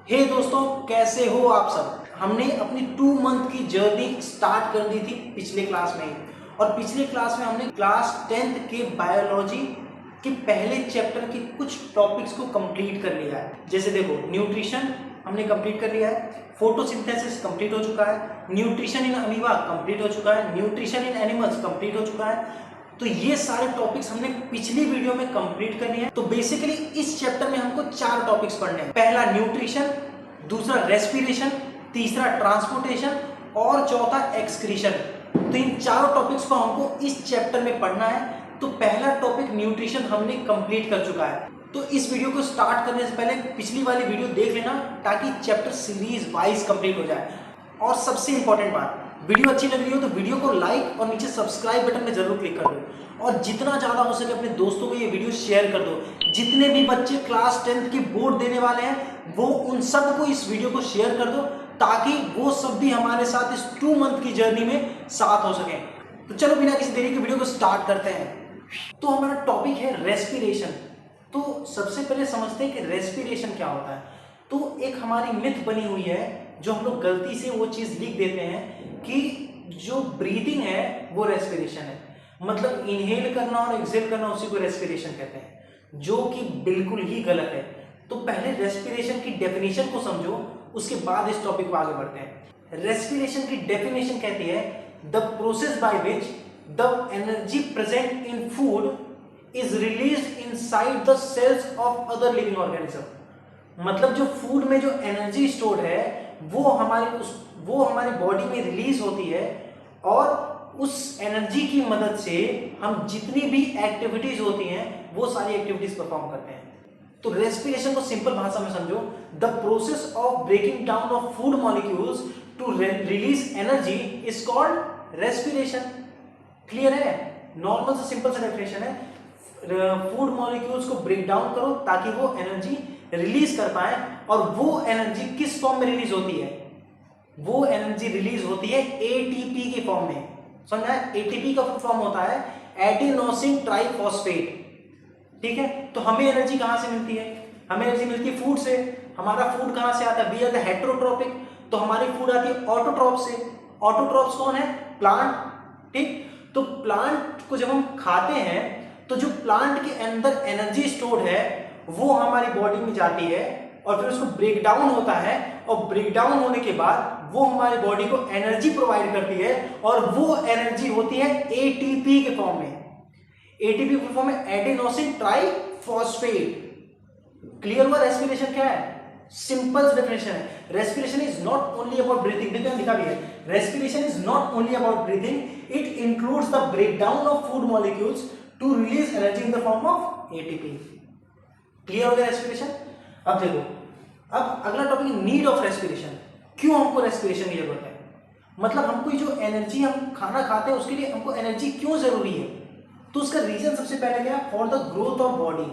हे दोस्तों, कैसे हो आप सब। हमने अपनी 2 मंथ की जर्नी स्टार्ट कर दी थी पिछले क्लास में ही। और पिछले क्लास में हमने क्लास 10th के बायोलॉजी के पहले चैप्टर के कुछ टॉपिक्स को कंप्लीट कर लिया है। जैसे देखो, न्यूट्रिशन हमने कंप्लीट कर लिया है, फोटोसिंथेसिस कंप्लीट हो चुका है, न्यूट्रिशन इन अमीबा कंप्लीट हो चुका है, न्यूट्रिशन इन एनिमल्स कंप्लीट हो चुका है। तो ये सारे टॉपिक्स हमने पिछली वीडियो में कंप्लीट करनी है। तो बेसिकली इस चैप्टर में हमको 4 टॉपिक्स पढ़ने हैं। पहला न्यूट्रिशन, दूसरा रेस्पिरेशन, तीसरा ट्रांसपोर्टेशन और चौथा एक्सक्रीशन। तो इन चारों टॉपिक्स को हमको इस चैप्टर में पढ़ना है। तो पहला टॉपिक न्यूट्रिशन हमने कंप्लीट कर चुका है। तो इस वीडियो को स्टार्ट करने से पहले पिछली वाली वीडियो देख लेना ताकि चैप्टर सीरीज वाइज कंप्लीट हो जाए। और सबसे इंपॉर्टेंट बात, वीडियो अच्छी लग रही हो तो वीडियो को लाइक और नीचे सब्सक्राइब बटन में जरूर क्लिक कर दो और जितना ज़्यादा हो सके अपने दोस्तों को ये वीडियो शेयर कर दो। जितने भी बच्चे क्लास 10th की बोर्ड देने वाले हैं वो उन सबको इस वीडियो को शेयर कर दो ताकि वो सब भी हमारे साथ इस 2 मंथ की जर्नी में साथ हो सकें। तो चलो बिना किसी देरी के वीडियो को स्टार्ट करते हैं। तो हमारा टॉपिक है रेस्पिरेशन। तो सबसे पहले समझते हैं कि रेस्पिरेशन क्या होता है। तो एक हमारी मिथ बनी हुई है जो हम लोग गलती से वो चीज़ लिख देते हैं कि जो ब्रीदिंग है वो रेस्पिरेशन है, मतलब इनहेल करना और एक्सहेल करना उसी को रेस्पिरेशन कहते हैं, जो कि बिल्कुल ही गलत है। तो पहले रेस्पिरेशन की डेफिनेशन को समझो, उसके बाद इस टॉपिक को आगे बढ़ते हैं। रेस्पिरेशन की डेफिनेशन कहती है the process by which the energy present in food is released inside the cells of other living organism. मतलब जो फूड में जो एनर्जी स्टोर्ड है वो हमारी बॉडी में रिलीज होती है और उस एनर्जी की मदद से हम जितनी भी एक्टिविटीज होती हैं वो सारी एक्टिविटीज परफॉर्म करते हैं। तो रेस्पिरेशन को सिंपल भाषा में समझो, the process of breaking down of food molecules to release energy is called respiration. Clear है? नॉर्मल से सिंपल सा डेफिनेशन है, फूड मॉलिक्यूल्स को ब्रेक डाउन करो ताकि वो एनर्जी रिलीज कर पाए। और वो एनर्जी किस फॉर्म में रिलीज होती है? वो एनर्जी रिलीज होती है एटीपी के फॉर्म में। समझा? एटीपी का फॉर्म होता है एडेनोसिन ट्राइफॉस्फेट। ठीक है? तो हमें एनर्जी कहां से मिलती है? हमें एनर्जी मिलती है फूड से। हमारा फूड कहां से आता है? We are the heterotrophic. तो हमारी फूड आती है ऑटोट्रॉप से। ऑटोट्रॉप्स कौन है? प्लांट। ठीक? तो प्लांट को जब हम खाते हैं तो जो प्लांट के अंदर एनर्जी स्टोर्ड है वो हमारी बॉडी में जाती है और फिर उसको ब्रेक डाउन होता है और ब्रेक डाउन होने के बाद वो हमारी बॉडी को एनर्जी प्रोवाइड करती है और वो एनर्जी होती है एटीपी के फॉर्म में। एटीपी के फॉर्म में एडेनोसिन ट्राइफॉस्फेट। क्लियर हुआ? रेस्पिरेशन क्या है? सिंपल डेफिनेशन है, respiration is not only about breathing. देखो लिखा भी है, respiration is not only about breathing, it includes the breakdown of food molecules to release energy in the form of ATP. Clear हो गया respiration? अब देखो, अब अगला टॉपिक नीड ऑफ रेस्पिरेशन। क्यों हमको रेस्पिरेशन की जरूरत है? मतलब हमको जो एनर्जी हम खाना खाते हैं उसके लिए हमको एनर्जी क्यों जरूरी है? तो उसका रीजन सबसे पहले क्या है? For the growth of body.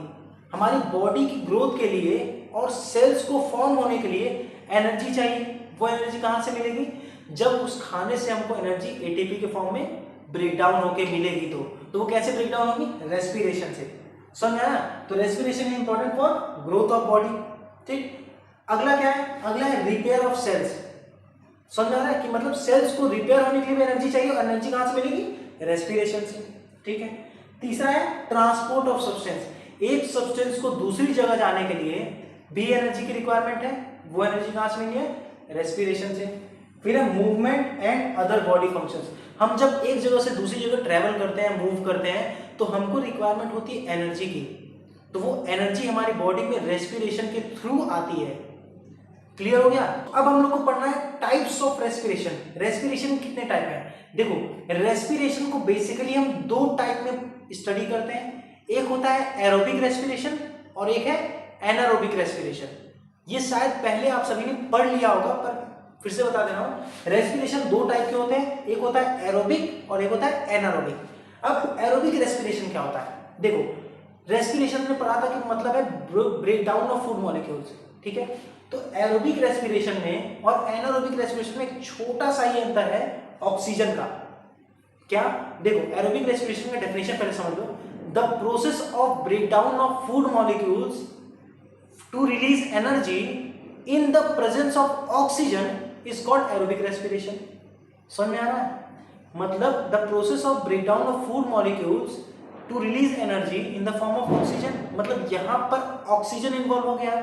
हमारी बॉडी की ग्रोथ के लिए और सेल्स को फॉर्म होने के लिए एनर्जी चाहिए। वो एनर्जी कहां से मिलेगी? जब उस खाने से हमको एनर्जी एटीपी के फॉर्म में ब्रेक डाउन होकर मिलेगी। तो वो कैसे ब्रेक डाउन होगी? रेस्पिरेशन से। समझ आया? तो respiration is important for growth of body. ठीक? अगला क्या है? अगला है रिपेयर ऑफ सेल्स। समझ आ रहा है कि मतलब सेल्स को रिपेयर होने के लिए भी एनर्जी चाहिए और एनर्जी कहां से मिलेगी? रेस्पिरेशन से। ठीक है? तीसरा है ट्रांसपोर्ट ऑफ सब्सटेंस। एक सब्सटेंस को दूसरी जगह जाने के लिए भी एनर्जी की रिक्वायरमेंट है। वो एनर्जी कहां से मिली है? रेस्पिरेशन से। फिर है movement and other body functions. हम जब एक जगह से दूसरी जगह ट्रैवल करते हैं, मूव करते हैं, तो हमको रिक्वायरमेंट होती है एनर्जी की। तो वो एनर्जी हमारी बॉडी में रेस्पिरेशन के थ्रू आती है। क्लियर हो गया? अब हम लोग को पढ़ना है टाइप्स ऑफ रेस्पिरेशन। रेस्पिरेशन कितने टाइप है? देखो, रेस्पिरेशन को बेसिकली हम 2 टाइप में स्टडी करते हैं। एक होता है एरोबिक रेस्पिरेशन और एक है एनारोबिक रेस्पिरेशन। ये शायद पहले आप सभी ने पढ़ लिया होगा पर फिर से बता दे रहा हूं। रेस्पिरेशन 2 टाइप के होते हैं, एक होता है एरोबिक और एक होता है एनारोबिक। अब एरोबिक रेस्पिरेशन क्या होता है? देखो, रेस्पिरेशन में पढ़ा था कि मतलब है break down of food molecules. ठीक है? तो एरोबिक रेस्पिरेशन में और एनारोबिक रेस्पिरेशन में एक छोटा सा ही अंतर है ऑक्सीजन का। क्या? देखो, एरोबिक रेस्पिरेशन का डेफिनेशन पहले समझ लो, the process of break down of food molecules to release energy in the presence of oxygen is called aerobic respiration. समझ में आ रहा है? मतलब the process of breakdown of food molecules to release energy in the form of oxygen, मतलब यहां पर oxygen involve हो गया है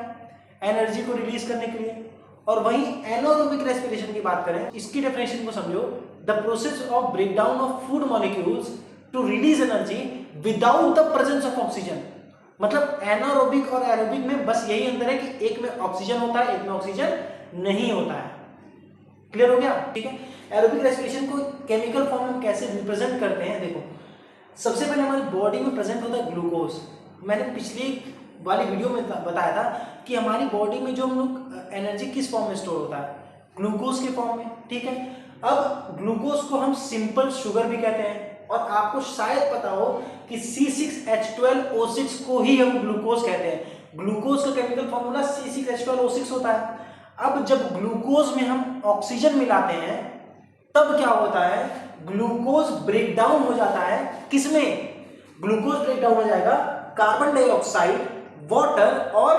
एनर्जी को रिलीज करने के लिए। और वहीं एनारोबिक रेस्पिरेशन की बात करें, इसकी डेफिनेशन को समझो, the process of breakdown of food molecules to release energy without the presence of oxygen. मतलब एनारोबिक और एरोबिक में बस यही अंतर है कि एक में ऑक्सीजन होता है, एक में ऑक्सीजन नहीं होता है। क्लियर हो गया? ठीक है। एरोबिक रेस्पिरेशन को केमिकल फॉर्म में कैसे रिप्रेजेंट करते हैं, देखो सबसे पहले हमारी बॉडी में प्रेजेंट होता है ग्लूकोज। मैंने पिछली वाली वीडियो में बताया था कि हमारी बॉडी में जो हम लोग एनर्जी किस फॉर्म में स्टोर होता है, ग्लूकोज के फॉर्म में। ठीक है। अब ग्लूकोज को हम सिंपल शुगर भी कहते हैं, और आपको शायद पता हो कि C6H12O6 को ही हम ग्लूकोज कहते हैं। ग्लूकोज का केमिकल फॉर्मूला C6H12O6 होता है। अब जब ग्लूकोज में हम ऑक्सीजन मिलाते हैं तब क्या होता है, ग्लूकोज ब्रेकडाउन हो जाता है। किसमें? ग्लूकोज ब्रेकडाउन हो जाएगा कार्बन डाइऑक्साइड, वाटर और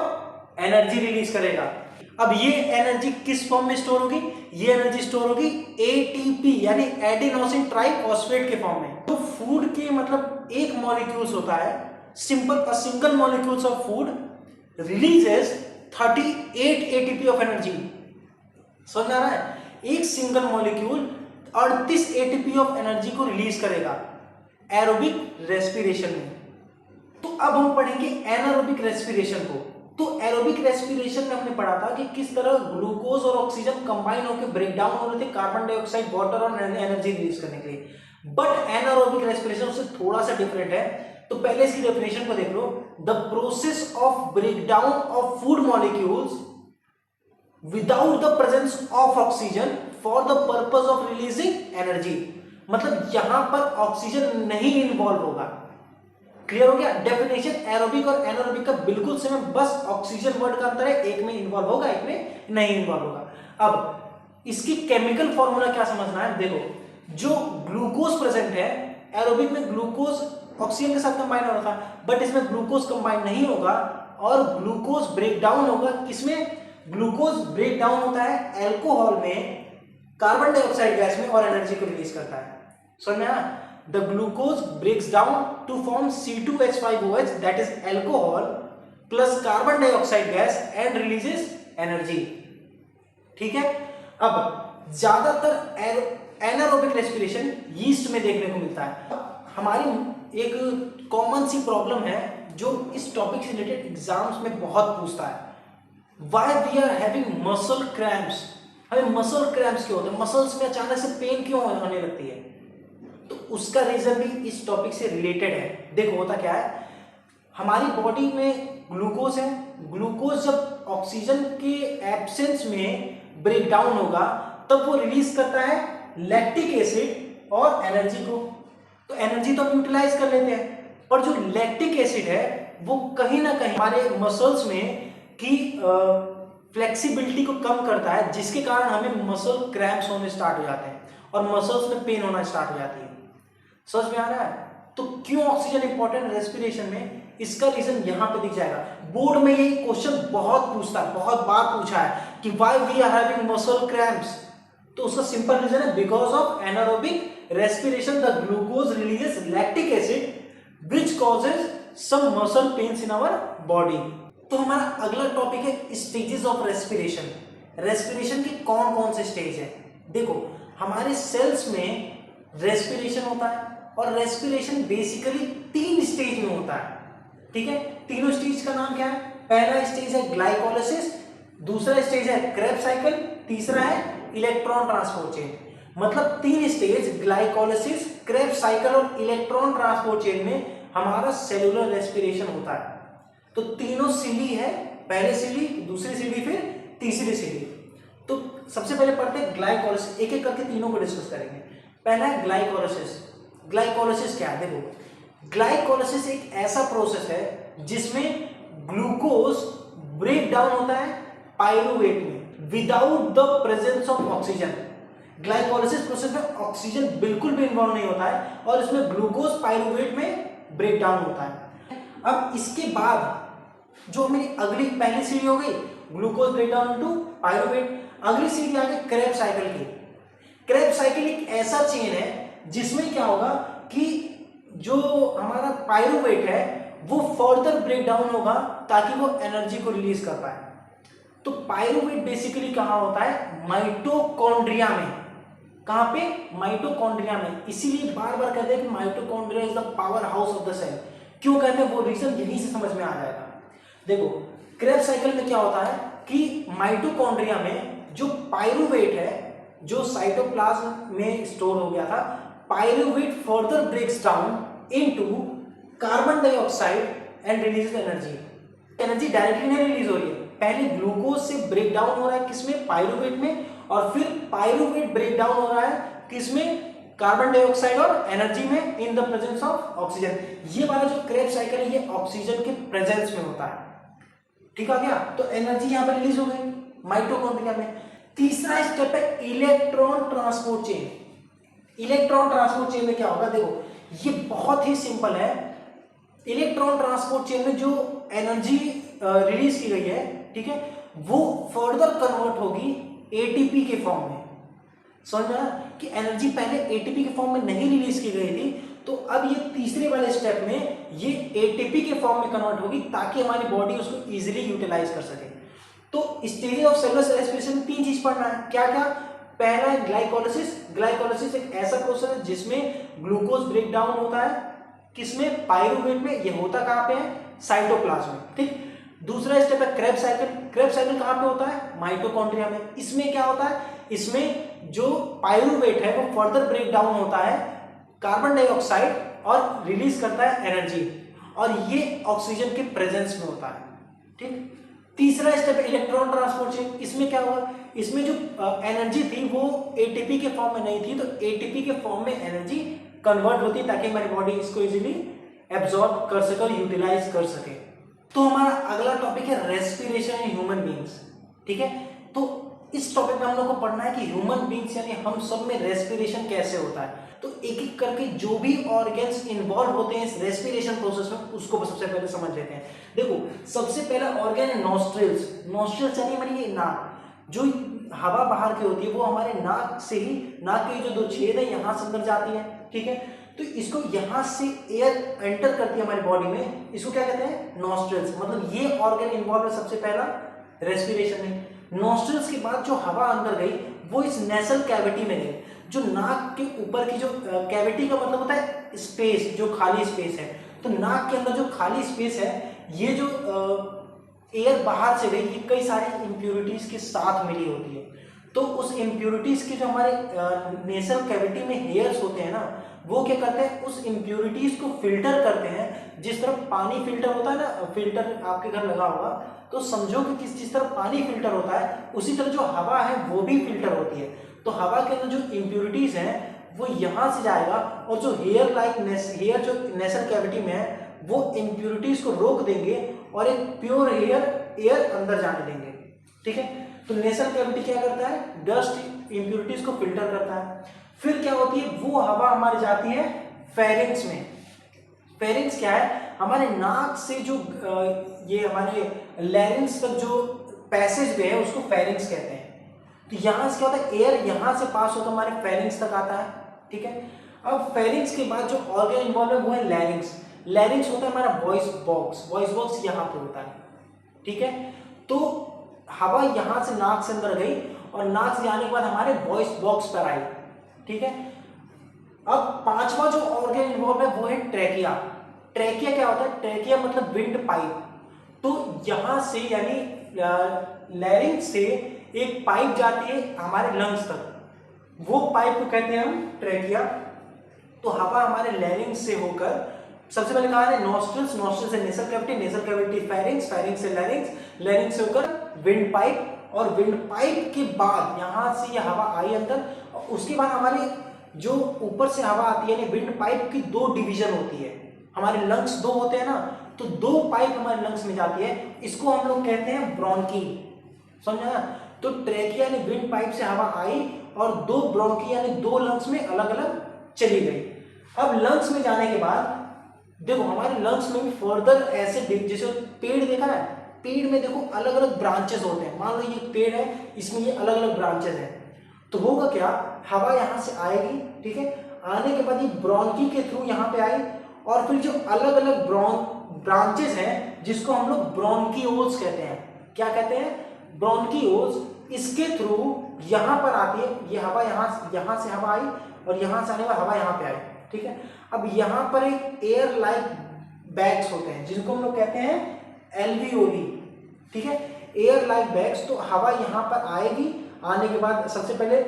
एनर्जी रिलीज करेगा। अब ये एनर्जी किस फॉर्म में स्टोर होगी? ये एनर्जी स्टोर होगी एटीपी यानी एडिनोसिन ट्राइफॉस्फेट के फॉर्म में। तो फूड के मतलब एक मॉलिक्यूल्स होता है, single molecules of food releases 38 ATP of energy. समझ आ रहा है? एक single molecule 38 ATP of energy को रिलीज करेगा एरोबिक रेस्पिरेशन में। तो अब हम पढ़ेंगे एनारोबिक रेस्पिरेशन को। तो एरोबिक रेस्पिरेशन में हमने पढ़ा था कि किस तरह ग्लूकोज और ऑक्सीजन कंबाइन होकर ब्रेकडाउन हो रहे थे कार्बन डाइऑक्साइड, वाटर और एनर्जी रिलीज करने के लिए। बट एनारोबिक रेस्पिरेशन उससे थोड़ा सा डिफरेंट है। तो पहले इसकी डेफिनेशन को देख लो, the process of breakdown of food molecules without the presence of oxygen for the purpose of releasing energy. मतलब यहां पर ऑक्सीजन नहीं इन्वॉल्व होगा। क्लियर हो गया? डेफिनेशन एरोबिक और एनारोबिक का बिल्कुल सेम है, बस ऑक्सीजन वर्ड का अंतर है, एक में इन्वॉल्व होगा एक में नहीं इन्वॉल्व होगा। अब इसकी केमिकल फॉर्मूला क्या समझना है, देखो जो ग्लूकोज प्रेजेंट है एरोबिक में, ग्लूकोज ऑक्सीजन के साथ कंबाइन हो रहा था, बट इसमें ग्लूकोज कंबाइन नहीं होगा और ग्लूकोज ब्रेकडाउन होगा। किसमें? ग्लूकोज ब्रेकडाउन होता है अल्कोहल में, कार्बन डाइऑक्साइड गैस में, और एनर्जी को रिलीज करता है। समझ में आया? The glucose breaks down to form C2H5OH, that is alcohol plus carbon dioxide gas and releases energy। ठीक है। अब ज्यादातर एनारोबिक रेस्पिरेशन यीस्ट में देखने को मिलता है। हमारी एक कॉमन सी प्रॉब्लम है जो इस टॉपिक से रिलेटेड एग्जाम्स में बहुत पूछता है, Why we are having muscle cramps? हमें मसल क्रैम्प्स क्यों होते हैं, मसल्स में अचानक से पेन क्यों होने लगती है? तो उसका रीजन भी इस टॉपिक से रिलेटेड है। देखो होता क्या है, हमारी बॉडी में ग्लूकोज है, ग्लूकोज जब ऑक्सीजन के एब्सेंस में ब्रेक डाउन होगा तब वो रिलीज करता है लैक्टिक एसिड और एनर्जी को। तो एनर्जी तो हम यूटिलाइज कर लेते हैं, पर जो लैक्टिक एसिड है वो कहीं ना कहीं हमारे मसल्स में की फ्लेक्सिबिलिटी को कम करता है, जिसके कारण हमें मसल क्रैम्प्स होने स्टार्ट हो जाते हैं और मसल्स में पेन होना स्टार्ट हो जाती है। समझ में आ रहा है? तो क्यों ऑक्सीजन इंपॉर्टेंट रेस्पिरेशन में, इसका रीजन यहां पे दिख जाएगा। बोर्ड में ये क्वेश्चन बहुत पूछता है, बहुत बार पूछा है कि why we are having muscle cramps. तो उसका सिंपल रीजन है because of anaerobic respiration the glucose releases lactic acid which causes some muscle pains in our body. तो हमारा अगला टॉपिक है स्टेजेस ऑफ रेस्पिरेशन। रेस्पिरेशन के कौन कौन से स्टेज है? देखो हमारे सेल्स में रेस्पिरेशन होता है और रेस्पिरेशन बेसिकली 3 स्टेज में होता है। ठीक है, तीनों स्टेज का नाम क्या है? पहला स्टेज है ग्लाइकोलाइसिस, दूसरा स्टेज है क्रेब्स साइकिल, तीसरा है इलेक्ट्रॉन ट्रांसपोर्ट चेन। मतलब 3 स्टेज ग्लाइकोलाइसिस, क्रेब्स साइकिल और इलेक्ट्रॉन ट्रांसपोर्ट चेन में हमारा सेलुलर रेस्पिरेशन होता है। तो तीनों सीढ़ी है, पहले सीढ़ी, दूसरी सीढ़ी, फिर तीसरी सीढ़ी। तो सबसे पहले पढ़ते हैं ग्लाइकोलाइसिस, एक एक करके तीनों को डिस्कस करेंगे। पहला है ग्लाइकोलाइसिस। ग्लाइकोलाइसिस क्या है? देखो ग्लाइकोलाइसिस एक ऐसा प्रोसेस है जिसमें ग्लूकोज ब्रेक डाउन होता है पाइरुवेट में without the presence of oxygen. Glycolysis process में ऑक्सीजन बिल्कुल भी इन्वॉल्व नहीं होता है और इसमें ग्लूकोज पाइरुवेट में ब्रेक डाउन होता है। अब इसके बाद जो मेरी अगली पहली सीढ़ी हो गई glucose break down into pyruvate. अगली सीढ़ी आ गई क्रेब्स साइकिल की। क्रेब्स साइकिल एक ऐसा चेन है जिसमें क्या होगा कि जो हमारा पायरूवेट है वो फर्दर ब्रेक डाउन होगा ताकि वो एनर्जी को रिलीज कर पाए। तो पायरूवेट बेसिकली कहाँ होता है? माइटोकॉन्ड्रिया में। कहाँ पे? माइटोकॉन्ड्रिया में। इसीलिए बार बार कहते हैं कि mitochondria is the power house of the cell. क्यों कहते हैं वो रीजन यहीं से समझ में आ जाएगा। देखो क्रेब्स साइकिल में क्या होता है कि माइटोकॉन्ड्रिया में जो पायरूवेट है जो साइटोप्लाज्म में स्टोर हो गया था, pyruvate further breaks down into carbon dioxide and release energy. Energy directly नहीं रिलीज हो रही है, पहले ग्लूकोज से ब्रेक डाउन हो रहा है किसमें? पायरूवेट में, और फिर पायरूवेट ब्रेक डाउन हो रहा है किसमें? कार्बन डाइऑक्साइड और एनर्जी में इन द प्रेजेंस ऑफ ऑक्सीजन। ये वाला जो क्रेब्स साइकिल है ये ऑक्सीजन के प्रेजेंस में होता है। ठीक है क्या? तो एनर्जी यहाँ पर रिलीज हो गई माइटोकॉन्ड्रिया में। तीसरा स्टेप है electron transport chain. Electron transport chain में क्या होगा? देखो ये बहुत ही सिंपल है। इलेक्ट्रॉन ट्रांसपोर्ट चेन में जो एनर्जी रिलीज की गई है, ठीक है, वो फर्दर कन्वर्ट होगी एटीपी के फॉर्म में। समझ में आया कि एनर्जी पहले एटीपी के फॉर्म में नहीं रिलीज की गई थी, तो अब ये तीसरे वाले स्टेप में ये एटीपी के फॉर्म में कन्वर्ट होगी ताकि हमारी बॉडी उसको इजीली यूटिलाइज कर सके। तो स्टेज ऑफ सेलुलर रेस्पिरेशन में 3 चीज पढ़ना है। क्या क्या? पहला है ग्लाइकोलिसिस। ग्लाइकोलिसिस एक ऐसा प्रोसेस है जिसमें ग्लूकोज ब्रेक डाउन होता है किसमें? पायरूवेट में। ये होता कहाँ पे है? साइटोप्लाज्म में। ठीक। दूसरा स्टेप है क्रेब्स साइकिल। क्रेब्स साइकिल कहाँ पे होता है? माइटोकॉन्ड्रिया में। इसमें क्या होता है? इसमें जो पायरूवेट है वो फर्दर ब्रेक डाउन होता है कार्बन डाइऑक्साइड और रिलीज करता है एनर्जी, और ये ऑक्सीजन के प्रेजेंस में होता है। ठीक। तीसरा स्टेप है इलेक्ट्रॉन ट्रांसपोर्ट चेन। इसमें क्या होगा? इसमें जो एनर्जी थी वो एटीपी के फॉर्म में नहीं थी, तो एटीपी के फॉर्म में एनर्जी कन्वर्ट होती है ताकि हमारी बॉडी इसको इजीली एब्जॉर्ब कर सके और यूटिलाइज कर सके। तो हमारा अगला टॉपिक है रेस्पिरेशन इन ह्यूमन बींग्स। ठीक है, तो इस टॉपिक में हम लोग को पढ़ना है कि ह्यूमन बींग्स यानी हम सब में रेस्पिरेशन कैसे होता है। तो एक एक करके जो भी ऑर्गन्स इन्वॉल्व होते हैं इस रेस्पिरेशन प्रोसेस में उसको सबसे पहले समझ लेते हैं। देखो सबसे पहला ऑर्गन है नॉस्ट्रिल्स। नॉस्ट्रिल्स यानी हमारी ये नाक, जो हवा बाहर की होती है वो हमारे नाक से ही, नाक के जो 2 छेद है यहाँ से अंदर जाती है। ठीक है, तो इसको यहाँ से एयर एंटर करती है हमारी बॉडी में, इसको क्या कहते हैं? नॉस्ट्रिल्स। मतलब ये ऑर्गन इन्वॉल्व है सबसे पहला रेस्पिरेशन में। नॉस्ट्रिल्स के बाद जो हवा अंदर गई वो इस नेसल कैविटी में गई। जो नाक के ऊपर की जो कैविटी का मतलब होता है स्पेस, जो खाली स्पेस है, तो नाक के अंदर जो खाली स्पेस है ये जो एयर बाहर से गई ये कई सारी इम्प्यूरिटीज के साथ मिली होती है। तो उस इम्प्यूरिटीज के जो हमारे नेसल कैविटी में हेयर्स होते हैं ना, वो क्या करते हैं? उस इम्प्यूरिटीज को फिल्टर करते हैं। जिस तरह पानी फिल्टर होता है ना, फिल्टर आपके घर लगा होगा, तो समझो कि जिस तरह पानी फिल्टर होता है उसी तरह जो हवा है वो भी फिल्टर होती है। तो हवा के अंदर जो इम्प्यूरिटीज हैं वो यहाँ से जाएगा, और जो हेयर जो नेसल कैविटी में है वो इम्प्यूरिटीज को रोक देंगे और एक प्योर एयर अंदर जाने देंगे। ठीक है, तो नेसल कैविटी क्या करता है? डस्ट इम्प्यूरिटीज को फिल्टर करता है। फिर क्या होती है? वो हवा हमारी जाती है फेरिंग्स में। फेरिंग्स क्या है? हमारे नाक से जो ये हमारे लैरिंग्स तक जो पैसेज वे है उसको फेरिंग्स कहते हैं। तो यहाँ से क्या होता है? एयर यहाँ से पास होकर हमारे फेरिंग्स तक आता है। ठीक है, अब फेरिंग्स के बाद जो ऑर्गन इन्वॉल्व है वो है लैरिंग्स। लैरिंग्स होता है हमारा वॉइस बॉक्स। वॉइस बॉक्स यहाँ पे होता है। ठीक है, तो हवा यहाँ से नाक से अंदर गई और नाक से आने के बाद हमारे वॉइस बॉक्स पर आई। ठीक है, अब 5वां जो ऑर्गन इन्वॉल्व है वो है ट्रैकिया। ट्रैकिया क्या होता है? ट्रैकिया मतलब विंड पाइप। तो यहाँ से यानी लैरिंग्स से एक पाइप जाती है हमारे लंग्स तक, वो पाइप को कहते हैं हम ट्रैकिया। तो हवा हमारे लैरिंग्स से होकर, सबसे पहले कहा है नॉस्ट्रिल्स, नॉस्ट्रिल से nasal cavity, nasal cavity pharynx, pharynx से लैरिंग्स, लैरिंग्स से होकर विंड पाइप, और विंड पाइप के बाद यहाँ से ये हवा आई अंदर, और उसके बाद हमारी जो ऊपर से हवा आती है, यानी विंड पाइप की 2 डिवीजन होती है। हमारे लंग्स 2 होते हैं ना, तो 2 पाइप हमारे लंग्स में जाती है, इसको हम लोग कहते हैं ब्रोंकी। समझा ना? तो ट्रैकिया यानी विंड पाइप से हवा आई और 2 ब्रोंकी यानी 2 लंग्स में अलग अलग चली गई। अब लंग्स में जाने के बाद देखो हमारे लंग्स में भी फर्दर ऐसे, जैसे पेड़ देखा है, पेड़ में देखो अलग अलग ब्रांचेस होते हैं। मान लो ये पेड़ है, इसमें ये अलग अलग ब्रांचेस हैं, तो होगा क्या, हवा यहाँ से आएगी, ठीक है, आने के बाद ये ब्रोंकी के थ्रू यहाँ पे आई, और फिर जो अलग अलग ब्रांचेस हैं जिसको हम लोग ब्रोंकियोल्स कहते हैं। क्या कहते हैं? ब्रोंकियोल्स। इसके थ्रू यहाँ पर आती है, ये हवा यहाँ से हवा आई और यहाँ से आने वाली हवा यहाँ पे आई, ठीक है। अब यहाँ पर एक एयर लाइक बैग्स होते हैं जिनको हम लोग कहते हैं एल्वियोली, ठीक है, एयर लाइक बैग्स। तो हवा यहाँ पर आएगी, आने के बाद सबसे पहले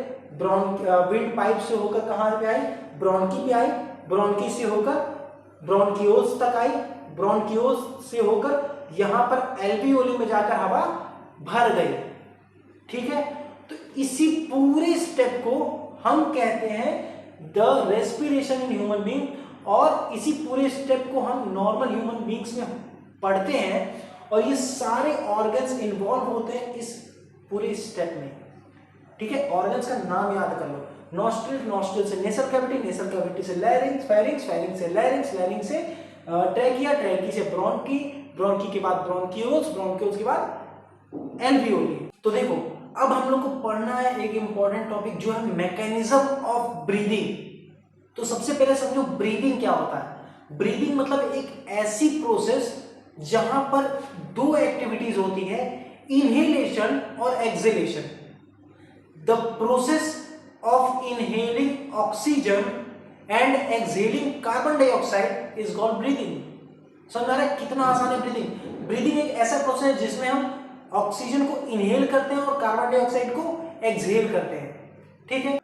विंड पाइप से होकर कहाँ पे आई, ब्रोंकी पे आई, ब्रोंकी से होकर ब्रोंकियोल्स तक आई, ब्रोंकियोल्स से होकर यहाँ पर एल्वियोली में जाकर हवा भर गई, ठीक है। तो इसी पूरे स्टेप को हम कहते हैं the respiration in human being, और इसी पूरे स्टेप को हम नॉर्मल ह्यूमन बीइंग्स में पढ़ते हैं, और ये सारे ऑर्गन्स इन्वॉल्व होते हैं इस पूरे स्टेप में, ठीक है। ऑर्गन्स का नाम याद कर लो, नॉस्ट्रिल, नॉस्ट्रिल से नेसल कैविटी, नेसल कैविटी से लैरिंक्स, फेरिंक्स, फेरिंक्स से लैरिंक्स, लैरिंक्स से ट्रैकिया, ट्रैकी से ब्रोंकी, ब्रोंकी के बाद ब्रोंकियोल्स, ब्रोंकियोल्स के बाद एल्वियोली। तो देखो अब हम लोग को पढ़ना है एक इंपॉर्टेंट टॉपिक जो है मैकेनिज्म ऑफ ब्रीदिंग। तो सबसे पहले समझो ब्रीदिंग क्या होता है। ब्रीदिंग मतलब एक ऐसी प्रोसेस जहां पर दो एक्टिविटीज होती है, इनहेलेशन और exhalation. The process of inhaling oxygen and exhaling carbon dioxide is called breathing. समझ आ रहा है कितना आसान है ब्रीदिंग। ब्रीदिंग एक ऐसा प्रोसेस है जिसमें हम ऑक्सीजन को इनहेल करते हैं और कार्बन डाइऑक्साइड को एक्सहेल करते हैं, ठीक है।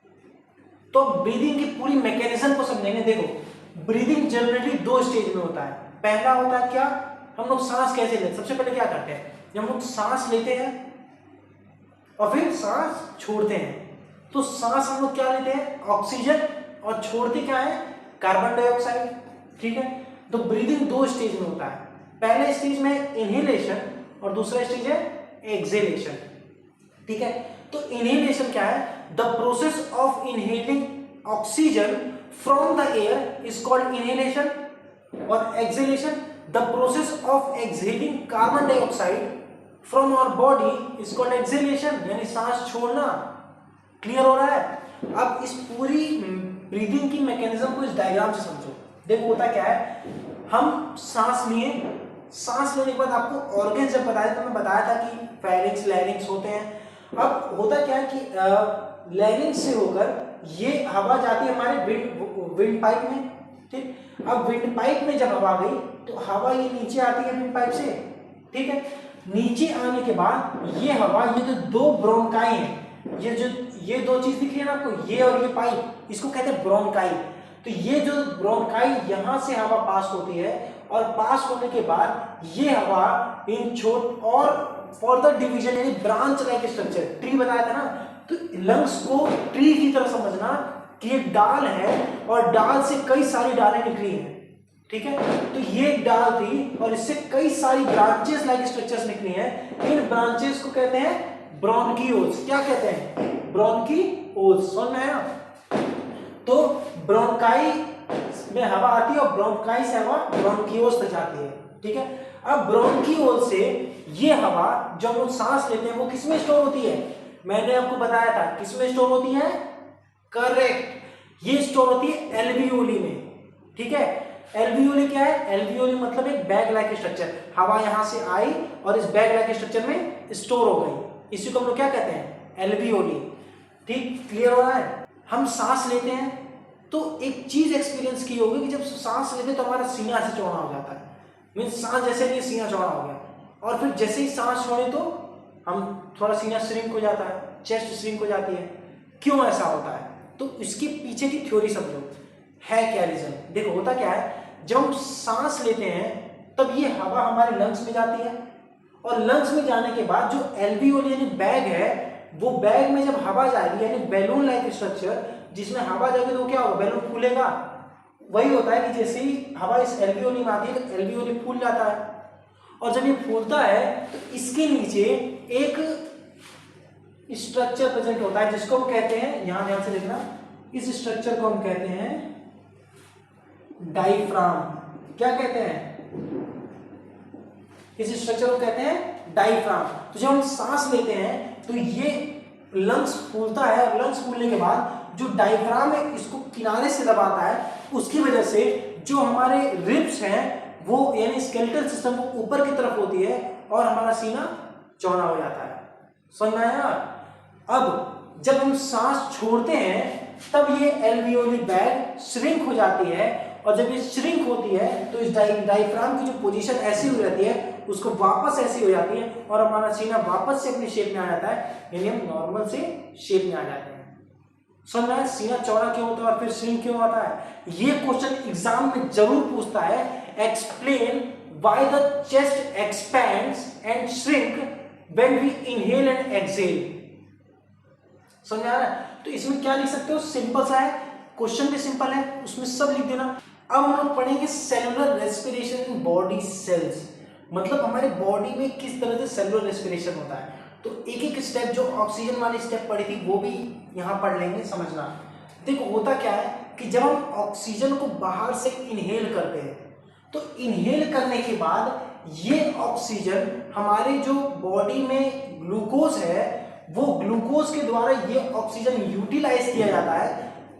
तो ब्रीदिंग की पूरी मैकेनिज्म को समझेंगे। देखो ब्रीदिंग जनरली दो स्टेज में होता है। पहला होता है क्या, हम लोग सांस कैसे लेते हैं। सबसे पहले क्या करते हैं, जब हम लोग सांस लेते हैं और फिर सांस छोड़ते हैं, तो सांस हम लोग क्या लेते हैं, ऑक्सीजन, और छोड़ते क्या है, कार्बन डाइऑक्साइड, ठीक है। तो ब्रीदिंग दो स्टेज में होता है। पहले स्टेज में इनहेलेशन और दूसरा स्टेज है एक्सहेलेशन, ठीक है। तो इनहेलेशन क्या है, the process of inhaling oxygen from the air is called inhalation, और exhalation the process of exhaling carbon dioxide from our body is called exhalation, यानी सांस छोड़ना। क्लियर हो रहा है। अब इस पूरी ब्रीदिंग की मैकेनिज्म को इस डायग्राम से समझो। देखो होता क्या है, हम सांस लिए, सांस लेने के बाद आपको ऑर्गन जब बताया, तो मैं बताया था कि फेरिंक्स, लैरिंक्स होते हैं। अब होता क्या है कि लैरिंक्स से होकर ये हवा जाती है हमारे विंड पाइप में, ठीक। अब विंड पाइप में जब हवा गई तो हवा ये नीचे आती है विंड पाइप से, ठीक है। नीचे आने के बाद ये हवा, ये जो दो ब्रोंकाई हैं, ये दो चीज दिख रही है ना आपको, ये और ये पाइप, इसको कहते हैं ब्रोंकाई। तो ये जो ब्रोंकाई, यहां से हवा पास होती है, और पास होने के बाद ये हवा इन छोट और फर्दर डिवीजन यानी ब्रांच लाइक स्ट्रक्चर, ट्री बताया था ना, तो लंग्स को ट्री की तरह समझना कि एक डाल है और डाल से कई सारी डालें निकली हैं, ठीक है। तो ये एक डाल थी और इससे कई सारी ब्रांचेस लाइक स्ट्रक्चर्स निकली हैं। इन ब्रांचेस को कहते हैं ब्रोंकियोल्स। क्या कहते हैं, ब्रोंकियोल्स। समझ में आया। तो ब्रोंकाई में हवा आती है और ब्रोंकाई से हवा ब्रोंकियोल्स तक जाती है, ठीक है। अब ब्रोंकियोल से ये हवा जो हम लोग सांस लेते हैं वो किसमें स्टोर होती है, मैंने आपको बताया था किसमें स्टोर होती है, करेक्ट, ये स्टोर होती है एल्वियोली में, ठीक है। एल्वियोली क्या है, एल्वियोली मतलब एक बैग लाइक स्ट्रक्चर, हवा यहां से आई और इस बैग लाइक स्ट्रक्चर में स्टोर हो गई, इसी को हम लोग क्या कहते हैं, एल्वियोली, ठीक। क्लियर हो रहा है। हम सांस लेते हैं तो एक चीज एक्सपीरियंस की होगी कि जब सांस लेते तो हमारा सीना ऐसे चौड़ा हो जाता है, मीन्स सांस जैसे नहीं सीना चौड़ा हो गया, और फिर जैसे ही सांस छोड़े तो हम थोड़ा सीना श्रिंक हो जाता है, चेस्ट श्रिंक हो जाती है। क्यों ऐसा होता है, तो इसके पीछे की थ्योरी समझो, है क्या रीजन। देखो होता क्या है, जब हम सांस लेते हैं तब ये हवा हमारे लंग्स में जाती है, और लंग्स में जाने के बाद जो एल्वियोल यानी बैग है, वो बैग में जब हवा जाएगी यानी बैलून लाइक स्ट्रक्चर, जिसमें हवा जाएगी तो क्या होगा, बैलून फूलेगा। वही होता है कि जैसे ही हवा इस एल्वियोली में आती है तो एल्वियोली फूल जाता है, और जब ये फूलता है तो इसके नीचे एक स्ट्रक्चर प्रेजेंट होता है जिसको हम कहते हैं, यहां ध्यान से देखना, इस स्ट्रक्चर को हम कहते हैं डायफ्राम। क्या कहते हैं, इस स्ट्रक्चर को कहते हैं डायफ्राम। तो जब हम सांस लेते हैं तो ये लंग्स फूलता है और लंग्स फूलने के बाद जो डायफ्राम है इसको किनारे से दबाता है, उसकी वजह से जो हमारे रिब्स हैं वो यानी स्केलेटल सिस्टम वो ऊपर की तरफ होती है और हमारा सीना चौड़ा हो जाता है। समझ में आया? अब जब हम सांस छोड़ते हैं तब ये एल्वियोली बैग श्रिंक हो जाती है और जब ये श्रिंक होती है तो इस डायफ्राम की जो पोजीशन ऐसी हो जाती है उसको वापस ऐसी हो जाती है और हमारा सीना वापस से अपनी शेप में आ जाता है, यानी हम नॉर्मल से शेप में आ जाते हैं। समझ में आया? सीना चौड़ा क्यों होता है और फिर श्रिंक क्यों होता है? ये क्वेश्चन एग्जाम में जरूर पूछता है। Explain why the chest expands and shrink when we inhale and exhale. समझ आ रहा है? तो इसमें क्या लिख सकते हो, सिंपल सा है, क्वेश्चन भी सिंपल है, उसमें सब लिख देना। अब हम लोग पढ़ेंगे cellular respiration in body cells, मतलब हमारे बॉडी में किस तरह से सेलुलर रेस्पिरेशन होता है। तो एक एक स्टेप, जो ऑक्सीजन वाली स्टेप पढ़ी थी वो भी यहाँ पढ़ लेंगे, समझना। देखो होता क्या है कि जब हम ऑक्सीजन को बाहर से इनहेल करते हैं तो इनहेल करने के बाद ये ऑक्सीजन हमारे जो बॉडी में ग्लूकोज है वो ग्लूकोज के द्वारा ये ऑक्सीजन यूटिलाइज किया जाता है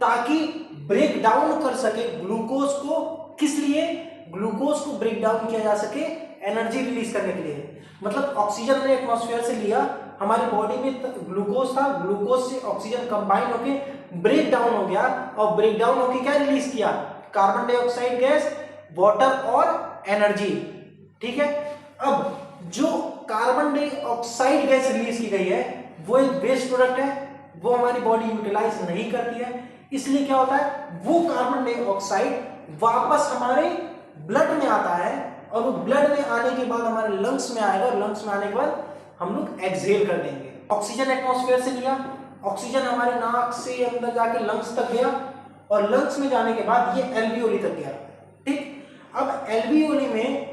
ताकि ब्रेक डाउन कर सके ग्लूकोज को। किस लिए? ग्लूकोज को ब्रेक डाउन किया जा सके एनर्जी रिलीज करने के लिए। मतलब ऑक्सीजन ने एटमॉस्फेयर से लिया, हमारी बॉडी में ग्लूकोज था, ग्लूकोज से ऑक्सीजन कंबाइन होके ब्रेक डाउन हो गया और ब्रेक डाउन होके क्या रिलीज किया? कार्बन डाइऑक्साइड गैस, वाटर और एनर्जी। ठीक है, अब जो कार्बन डाइऑक्साइड गैस रिलीज की गई है वो एक वेस्ट प्रोडक्ट है, वो हमारी बॉडी यूटिलाइज नहीं करती है, इसलिए क्या होता है वो कार्बन डाइऑक्साइड वापस हमारे ब्लड में आता है और वो ब्लड में आने के बाद हमारे लंग्स में आएगा और लंग्स में आने के बाद हम लोग एक्सहेल कर देंगे। ऑक्सीजन एटमॉस्फेयर से लिया, ऑक्सीजन हमारे नाक से अंदर जाके लंग्स तक गया और लंग्स में जाने के बाद ये एल्वियोली तक गया। ठीक, अब एल्वियोली में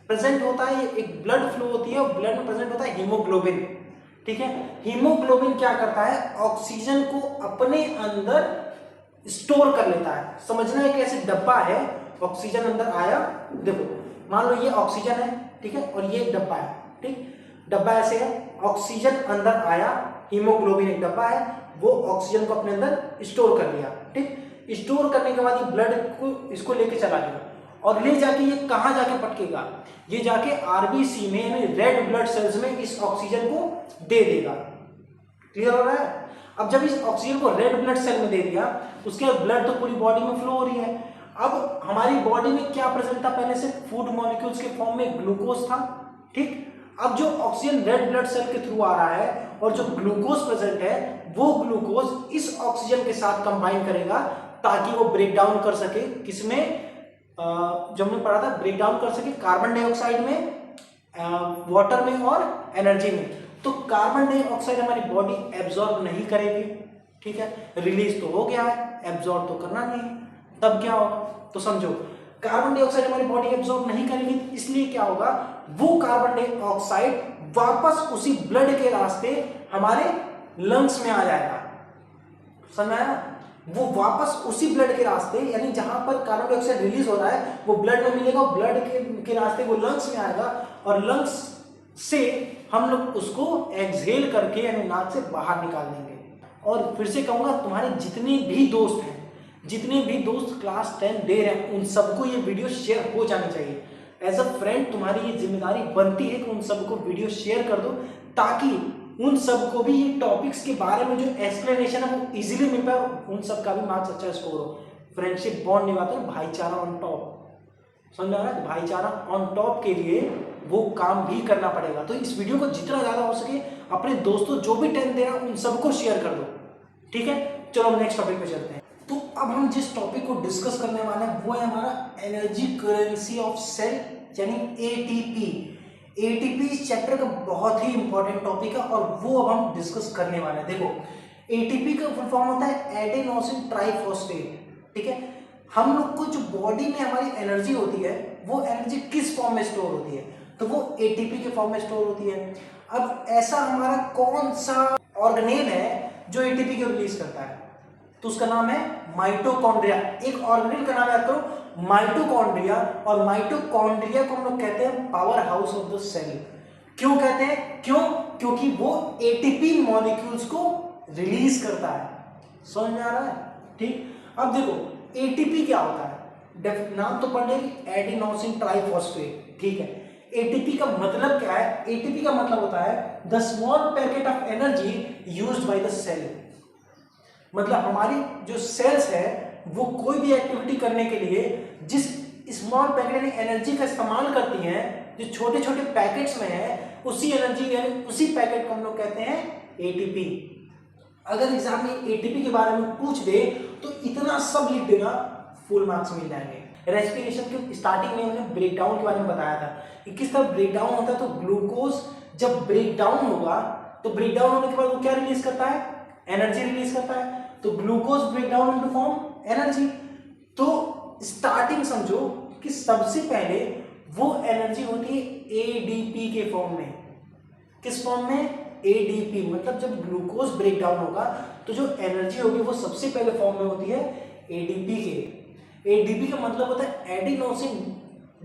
प्रेजेंट होता है एक ब्लड फ्लो होती है और ब्लड में प्रेजेंट होता है हीमोग्लोबिन। ठीक है, हीमोग्लोबिन क्या करता है? ऑक्सीजन को अपने अंदर स्टोर कर लेता है। समझना है कि ऐसे डब्बा है, ऑक्सीजन अंदर आया, देखो मान लो ये ऑक्सीजन है, ठीक है, और ये एक डब्बा है। ठीक, डब्बा ऐसे है, ऑक्सीजन अंदर आया, हीमोग्लोबिन एक डब्बा है, वो ऑक्सीजन को अपने अंदर स्टोर कर लिया। ठीक, स्टोर करने के बाद ये ब्लड को इसको लेके चला गया और ले जाके ये कहाँ जाके पटकेगा? ये जाके आरबीसी में यानी रेड ब्लड सेल्स में इस ऑक्सीजन को दे देगा। क्लियर हो रहा है? अब जब इस ऑक्सीजन को रेड ब्लड सेल में दे दिया उसके बाद ब्लड तो पूरी बॉडी में फ्लो हो रही है। अब हमारी बॉडी में क्या प्रेजेंट था? पहले से फूड मॉलिक्यूल्स के फॉर्म में ग्लूकोज था। ठीक, अब जो ऑक्सीजन रेड ब्लड सेल के थ्रू आ रहा है और जो ग्लूकोज प्रेजेंट है वो ग्लूकोज इस ऑक्सीजन के साथ कंबाइन करेगा ताकि वो ब्रेक डाउन कर सके, किसमें? जो हमने पढ़ा था, ब्रेक डाउन कर सके कार्बन डाइऑक्साइड में, वाटर में और एनर्जी में। तो कार्बन डाइऑक्साइड हमारी बॉडी एब्जॉर्ब नहीं करेगी। ठीक है, रिलीज तो हो गया है, एब्जॉर्ब तो करना नहीं, तब क्या होगा? तो समझो, कार्बन डाइऑक्साइड हमारी बॉडी एब्जॉर्ब नहीं करेगी, इसलिए क्या होगा? वो कार्बन डाइऑक्साइड वापस उसी ब्लड के रास्ते हमारे लंग्स में आ जाएगा। समझ आया? वो वापस उसी ब्लड के रास्ते, यानी जहां पर कार्बन डाइऑक्साइड रिलीज हो रहा है वो ब्लड में मिलेगा, ब्लड के रास्ते वो लंग्स में आएगा और लंग्स से हम लोग उसको एक्सहेल करके यानी नाक से बाहर निकाल देंगे। और फिर से कहूंगा, तुम्हारे जितने भी दोस्त हैं, जितने भी दोस्त क्लास 10 दे रहे हैं, उन सबको ये वीडियो शेयर हो जानी चाहिए। एज अ फ्रेंड तुम्हारी ये जिम्मेदारी बनती है कि उन सबको वीडियो शेयर कर दो ताकि उन सबको भी ये टॉपिक्स के बारे में जो एक्सप्लेनेशन है वो इजीली मिल पाए, उन सबका भी मार्क्स अच्छा स्कोर हो। फ्रेंडशिप बॉन्ड निभाते हैं, भाईचारा ऑन टॉप। समझ में आ रहा है? भाईचारा ऑन टॉप के लिए वो काम भी करना पड़ेगा। तो इस वीडियो को जितना ज़्यादा हो सके अपने दोस्तों जो भी 10 दे रहा है उन सबको शेयर कर दो। ठीक है, चलो हम नेक्स्ट टॉपिक पे चलते हैं। तो अब हम जिस टॉपिक को डिस्कस करने वाले हैं वो है हमारा एनर्जी करेंसी ऑफ सेल यानी एटीपी। एटीपी इस चैप्टर का बहुत ही इंपॉर्टेंट टॉपिक है और वो अब हम डिस्कस करने वाले हैं। देखो, एटीपी का फुल फॉर्म होता है एडेनोसिन ट्राइफॉस्फेट। ठीक है, हम लोग को जो बॉडी में हमारी एनर्जी होती है वो एनर्जी किस फॉर्म में स्टोर होती है? तो वो एटीपी के फॉर्म में स्टोर होती है। अब ऐसा हमारा कौन सा ऑर्गेनेल है जो एटीपी को रिलीज करता है? तो उसका नाम है माइटोकॉन्ड्रिया। एक ऑर्गेनेल का नाम याद करो, माइटोकॉन्ड्रिया। और माइटोकॉन्ड्रिया को हम लोग कहते हैं power house of the cell. क्यों कहते हैं? क्यों? क्योंकि वो एटीपी मॉलिक्यूल्स को रिलीज करता है। समझ में आ रहा है? ठीक। अब देखो एटीपी क्या होता है, नाम तो पढ़ लेंगे, एडिनोसिन ट्राइफॉस्फेट। ठीक है, एटीपी का मतलब क्या है? एटीपी का मतलब होता है the small packet of energy used by the cell. मतलब हमारी जो सेल्स है वो कोई भी एक्टिविटी करने के लिए जिस स्मॉल पैकेट एनर्जी का इस्तेमाल करती हैं, जो छोटे छोटे पैकेट्स में है, उसी एनर्जी यानी उसी पैकेट को हम लोग कहते हैं एटीपी। अगर एग्जाम में एटीपी के बारे में पूछ दे तो इतना सब लिख देना, फुल मार्क्स मिल जाएंगे। रेस्पिरेशन के स्टार्टिंग में हमने ब्रेकडाउन के बारे में बताया था कि किस तरह ब्रेकडाउन होता है। तो ग्लूकोज जब ब्रेकडाउन होगा तो ब्रेकडाउन होने के बाद वो क्या रिलीज करता है? एनर्जी रिलीज करता है। तो glucose breakdown into form energy. तो स्टार्टिंग समझो कि सबसे पहले वो एनर्जी होती है एडीपी के फॉर्म में। किस फॉर्म में? एडीपी। मतलब जब ग्लूकोज ब्रेकडाउन होगा तो जो एनर्जी होगी वो सबसे पहले फॉर्म में होती है एडीपी के। एडीपी का मतलब होता है एडिनोसिन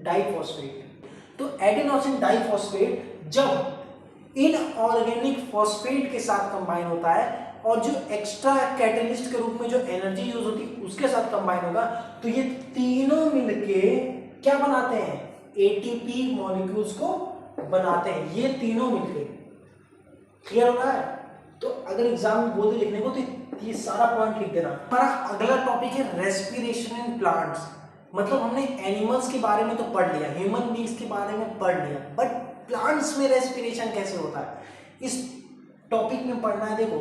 डाइफॉस्फेट। तो एडिनोसिन डाइफॉस्फेट जब इनऑर्गेनिक फॉस्फेट के साथ कंबाइन होता है और जो एक्स्ट्रा कैटलिस्ट के रूप में जो एनर्जी यूज होती है उसके साथ कंबाइन होगा, तो ये तीनों मिलके क्या बनाते हैं? एटीपी मॉलिक्यूल्स को बनाते हैं, ये तीनों मिलके। क्लियर हो रहा है? तो अगर एग्जाम में बोल दे लिखने को तो ये सारा पॉइंट लिख देना। हमारा अगला टॉपिक है रेस्पिरेशन इन प्लांट्स। मतलब हमने एनिमल्स के बारे में तो पढ़ लिया, ह्यूमन बींग्स के बारे में पढ़ लिया, बट प्लांट्स में रेस्पिरेशन कैसे होता है इस टॉपिक में पढ़ना है। देखो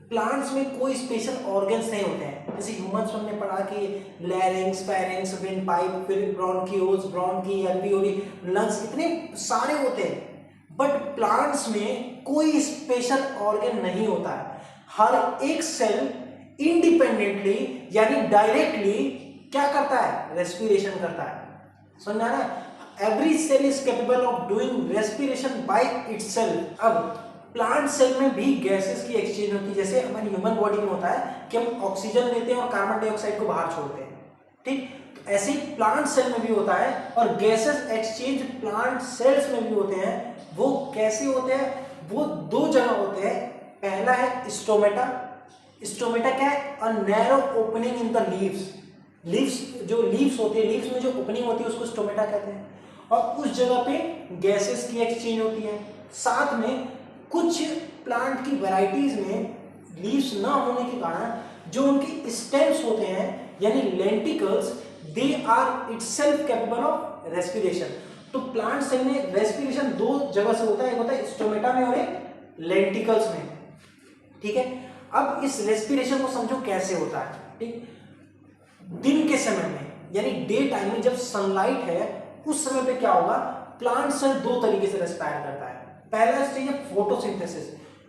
प्लांट्स में कोई स्पेशल ऑर्गन्स नहीं होते हैं। जैसे ह्यूमंस हमने पढ़ा कि लैरिंक्स, फेरिंक्स, विंड पाइप, फिर ब्रोंकियोल्स, ब्रोंकी, एल्वियोली, लंग्स, इतने सारे होते हैं। बट प्लांट्स में कोई स्पेशल ऑर्गन नहीं होता है। हर एक सेल इंडिपेंडेंटली यानी डायरेक्टली क्या करता है? रेस्पिरेशन करता है। समझ आ रहा है? Every cell is capable of doing respiration by itself. अब प्लांट सेल में भी गैसेस की एक्सचेंज होती है, जैसे हमारी ह्यूमन बॉडी में होता है कि हम ऑक्सीजन लेते हैं और कार्बन डाइऑक्साइड को बाहर छोड़ते हैं। ठीक, तो ऐसे ही प्लांट सेल में भी होता है और गैसेस एक्सचेंज प्लांट सेल्स में भी होते हैं। वो कैसे होते हैं? वो दो जगह होते हैं। पहला है स्टोमेटा। स्टोमेटा क्या है? A narrow opening in the leaves. Leaves जो लीव्स होती है, लीव्स में जो ओपनिंग होती है उसको स्टोमेटा कहते हैं। और उस जगह पे गैसेस की एक्सचेंज होती है। साथ में कुछ प्लांट की वैरायटीज में लीव्स ना होने के कारण जो उनके स्टेम्स होते हैं यानी lenticels, they are itself capable of respiration. तो प्लांट सेल में रेस्पिरेशन दो जगह से होता है, एक होता है स्टोमेटा में और एक लेंटिकल्स में। ठीक है, अब इस रेस्पिरेशन को समझो कैसे होता है। ठीक, दिन के समय में यानी डे टाइम में जब सनलाइट है उस समय पे क्या होगा? प्लांट सेल दो तरीके से रेस्पायर करता है। पहला स्टेज है फोटोसिंथेसिस।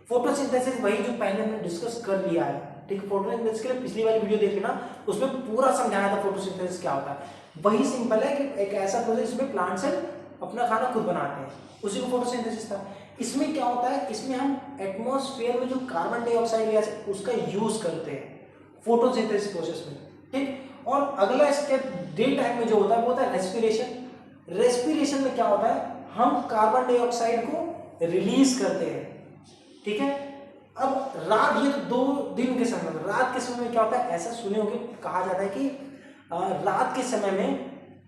फोटोसिंथेसिस वही जो पहले हमने डिस्कस कर लिया है। ठीक है, फोटोसिंथेसिस के लिए पिछली वाली वीडियो देख लेना, उसमें पूरा समझाया था फोटोसिंथेसिस क्या होता है। वही सिंपल है कि एक ऐसा प्रोसेस जिसमें प्लांट सेल अपना खाना खुद बनाते हैं, उसी को फोटोसिंथेसिस था। इसमें क्या होता है? इसमें हम एटमॉस्फेयर में जो कार्बन डाइऑक्साइड गैस है उसका यूज करते हैं फोटोसिंथेसिस प्रोसेस में। ठीक, और अगला स्टेप डे टाइम में जो होता है वो होता है रेस्पिरेशन। रेस्पिरेशन में क्या होता है? हम कार्बन डाइऑक्साइड को रिलीज करते हैं। ठीक है, अब रात, ये तो दो दिन के समय में, रात के समय में क्या होता है? ऐसा सुने होंगे, कहा जाता है कि रात के समय में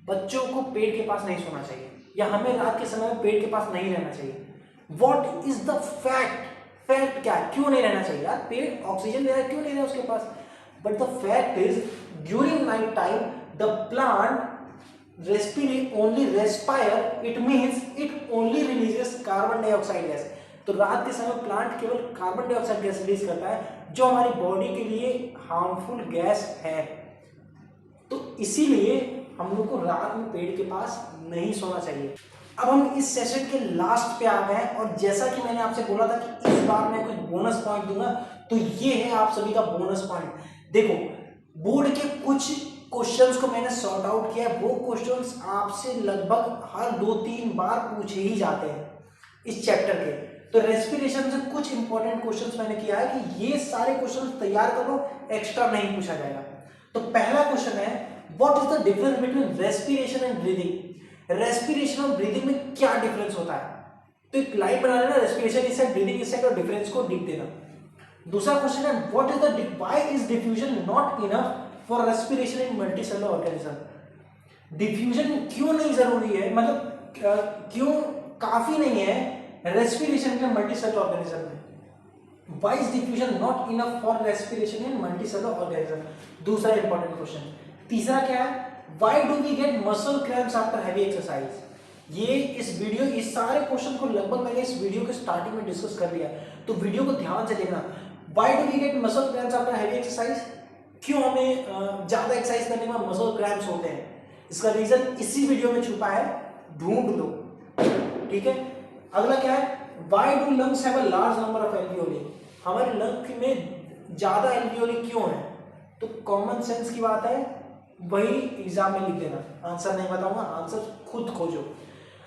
बच्चों को पेड़ के पास नहीं सोना चाहिए या हमें रात के समय में पेड़ के पास नहीं रहना चाहिए। What is the fact? Fact क्या है? क्यों नहीं रहना चाहिए यार? पेड़ ऑक्सीजन दे रहा है, क्यों नहीं रहा उसके पास? But the fact is during night time the plant only respire, it means it only releases carbon dioxide gas। तो रात के समय प्लांट केवल कार्बन डाइऑक्साइड गैस रिलीज करता है जो हमारी बॉडी के लिए हार्मफुल गैस है। तो इसीलिए हम लोग को रात में पेड़ के पास नहीं सोना चाहिए। अब हम इस सेशन के लास्ट पे आ गए हैं और जैसा कि मैंने आपसे बोला था कि इस बार मैं कुछ बोनस पॉइंट दूंगा, तो ये है आप सभी का बोनस पॉइंट। देखो बोर्ड के कुछ क्वेश्चंस को मैंने सॉर्ट आउट किया है। वो क्वेश्चंस आपसे लगभग हर 2-3 बार पूछे ही जाते हैं इस चैप्टर के। तो रेस्पिरेशन से कुछ इंपॉर्टेंट क्वेश्चंस मैंने किया है कि ये सारे क्वेश्चंस तैयार कर लो, एक्स्ट्रा नहीं पूछा जाएगा। तो पहला क्वेश्चन है, what is the difference between respiration and breathing? Respiration और ब्रीदिंग में क्या डिफरेंस होता है? तो एक लाइन बना लेना, रेस्पिरेशन इस साइड, ब्रीदिंग इस साइड, और डिफरेंस को लिख देना। दूसरा क्वेश्चन है what is the why is diffusion not enough for respiration in multicellular organism. Diffusion क्यों नहीं जरूरी है, मतलब क्यों काफी नहीं है रेस्पिरेशन के मल्टीसेलुलर ऑर्गेनिज्म में। Why is diffusion not enough for respiration in multicellular organism? दूसरा इंपॉर्टेंट क्वेश्चन। तीसरा क्या है, why do we get muscle cramps after heavy exercise? ये इस सारे क्वेश्चन को लगभग मैंने इस वीडियो के स्टार्टिंग में डिस्कस कर लिया, तो वीडियो को ध्यान से देखना। Why do we get muscle cramps after heavy exercise? क्यों हमें ज्यादा एक्सरसाइज करने के बाद मसल क्रैम्प्स होते हैं? इसका रीजन इसी वीडियो में छुपा है, ढूंढ लो, ठीक है। अगला क्या है, why do lungs have a large number of alveoli? हमारे लंग में ज्यादा एल्वियोली क्यों है? तो कॉमन सेंस की बात है, वही एग्जाम में लिख देना, आंसर नहीं बताऊंगा, आंसर खुद खोजो।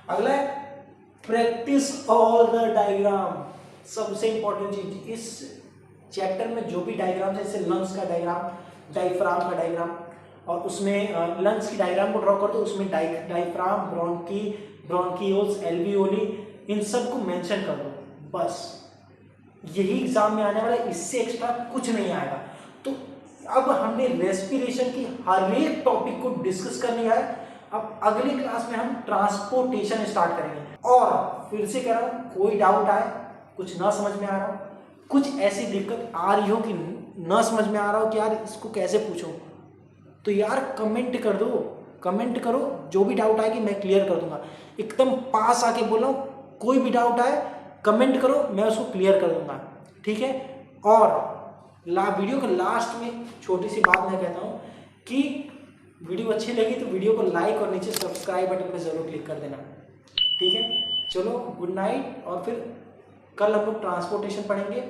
अगला है प्रैक्टिस ऑल द डायग्राम। सबसे इंपॉर्टेंट चीज, इस चैप्टर में जो भी डायग्राम है, जैसे लंग्स का डायग्राम, डायफ्राम का डायग्राम, और उसमें लंग्स की डायग्राम को ड्रॉ कर दो, उसमें डायफ्राम, ब्रोंकियोल्स, एल्वियोली, इन सबको मेंशन कर दो, बस यही एग्जाम में आने वाला है, इससे एक्स्ट्रा कुछ नहीं आएगा। तो अब हमने रेस्पिरेशन की हर एक टॉपिक को डिस्कस कर लिया है। अब अगली क्लास में हम ट्रांसपोर्टेशन स्टार्ट करेंगे। और फिर से कह रहा हूँ, कोई डाउट आए, कुछ ना समझ में आ रहा हो, कुछ ऐसी दिक्कत आ रही हो कि ना समझ में आ रहा हो कि यार इसको कैसे पूछूं, तो यार कमेंट कर दो, कमेंट करो, जो भी डाउट आएगी मैं क्लियर कर दूंगा। एकदम पास आके बोल रहा हूँ, कोई भी डाउट आए कमेंट करो, मैं उसको क्लियर कर दूंगा, ठीक है। और वीडियो के लास्ट में छोटी सी बात मैं कहता हूँ कि वीडियो अच्छी लगी तो वीडियो को लाइक और नीचे सब्सक्राइब बटन पे जरूर क्लिक कर देना, ठीक है। चलो गुड नाइट, और फिर कल हम लोग ट्रांसपोर्टेशन पढ़ेंगे।